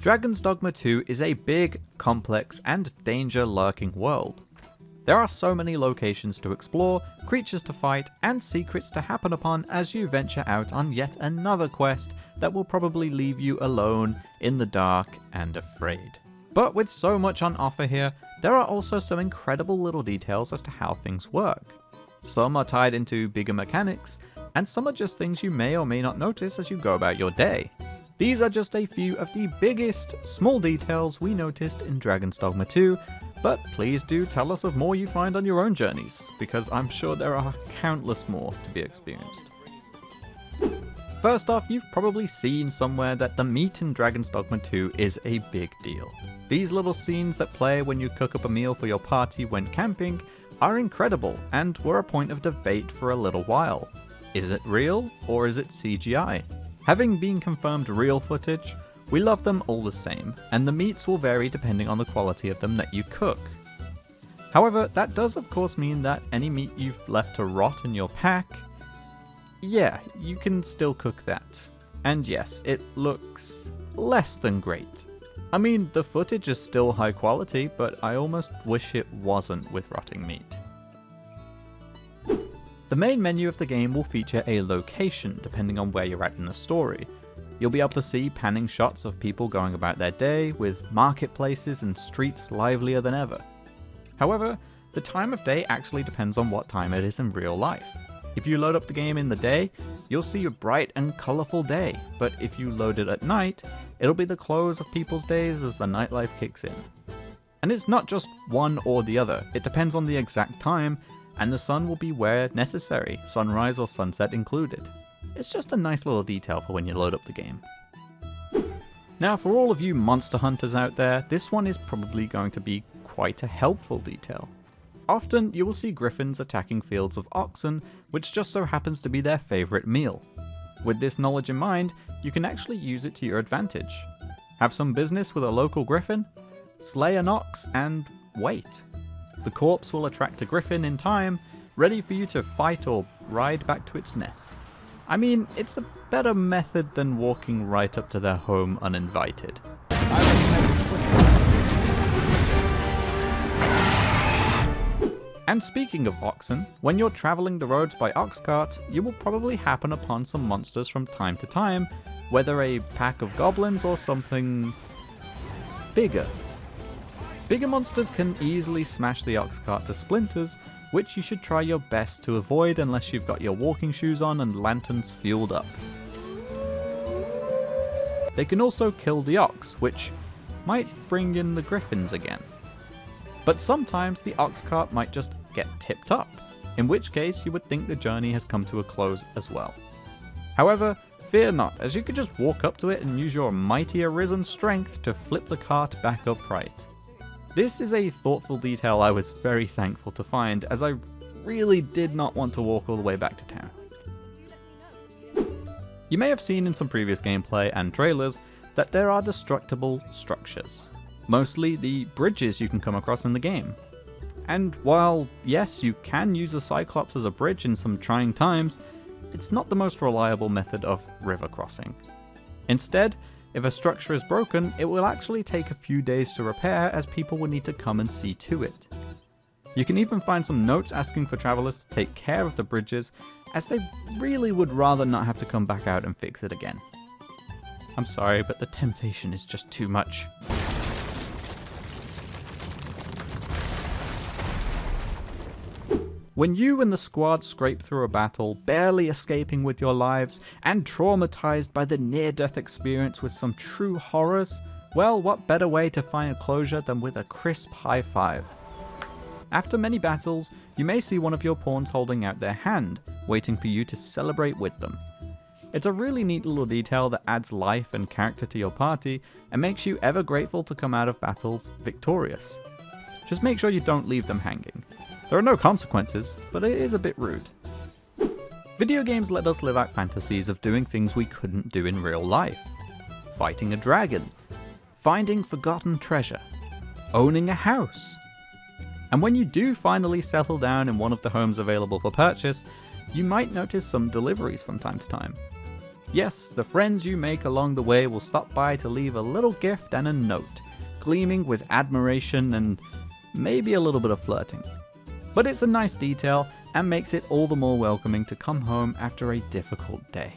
Dragon's Dogma 2 is a big, complex, and danger-lurking world. There are so many locations to explore, creatures to fight, and secrets to happen upon as you venture out on yet another quest that will probably leave you alone, in the dark, and afraid. But with so much on offer here, there are also some incredible little details as to how things work. Some are tied into bigger mechanics, and some are just things you may or may not notice as you go about your day. These are just a few of the biggest, small details we noticed in Dragon's Dogma 2, but please do tell us of more you find on your own journeys, because I'm sure there are countless more to be experienced. First off, you've probably seen somewhere that the meat in Dragon's Dogma 2 is a big deal. These little scenes that play when you cook up a meal for your party when camping are incredible, and were a point of debate for a little while. Is it real, or is it CGI? Having been confirmed real footage, we love them all the same, and the meats will vary depending on the quality of them that you cook. However, that does of course mean that any meat you've left to rot in your pack, yeah, you can still cook that. And yes, it looks less than great. I mean, the footage is still high quality, but I almost wish it wasn't with rotting meat. The main menu of the game will feature a location depending on where you're at in the story. You'll be able to see panning shots of people going about their day, with marketplaces and streets livelier than ever. However, the time of day actually depends on what time it is in real life. If you load up the game in the day, you'll see a bright and colourful day, but if you load it at night, it'll be the close of people's days as the nightlife kicks in. And it's not just one or the other, it depends on the exact time, and the sun will be where necessary, sunrise or sunset included. It's just a nice little detail for when you load up the game. Now for all of you monster hunters out there, this one is probably going to be quite a helpful detail. Often you will see griffins attacking fields of oxen, which just so happens to be their favourite meal. With this knowledge in mind, you can actually use it to your advantage. Have some business with a local griffin, slay an ox, and wait. The corpse will attract a griffin in time, ready for you to fight or ride back to its nest. I mean, it's a better method than walking right up to their home uninvited. And speaking of oxen, when you're travelling the roads by Oxcart, you will probably happen upon some monsters from time to time, whether a pack of goblins or something bigger. Bigger monsters can easily smash the Oxcart to splinters, which you should try your best to avoid unless you've got your walking shoes on and lanterns fueled up. They can also kill the ox, which might bring in the griffins again. But sometimes the Oxcart might just get tipped up, in which case you would think the journey has come to a close as well. However, fear not, as you could just walk up to it and use your mighty arisen strength to flip the cart back upright. This is a thoughtful detail I was very thankful to find, as I really did not want to walk all the way back to town. You may have seen in some previous gameplay and trailers that there are destructible structures. Mostly the bridges you can come across in the game. And while, yes, you can use the Cyclops as a bridge in some trying times, it's not the most reliable method of river crossing. Instead, if a structure is broken, it will actually take a few days to repair, as people will need to come and see to it. You can even find some notes asking for travelers to take care of the bridges, as they really would rather not have to come back out and fix it again. I'm sorry, but the temptation is just too much. When you and the squad scrape through a battle, barely escaping with your lives, and traumatized by the near-death experience with some true horrors, well, what better way to find a closure than with a crisp high five? After many battles, you may see one of your pawns holding out their hand, waiting for you to celebrate with them. It's a really neat little detail that adds life and character to your party, and makes you ever grateful to come out of battles victorious. Just make sure you don't leave them hanging. There are no consequences, but it is a bit rude. Video games let us live out fantasies of doing things we couldn't do in real life. Fighting a dragon, finding forgotten treasure, owning a house. And when you do finally settle down in one of the homes available for purchase, you might notice some deliveries from time to time. Yes, the friends you make along the way will stop by to leave a little gift and a note, gleaming with admiration and maybe a little bit of flirting. But it's a nice detail and makes it all the more welcoming to come home after a difficult day.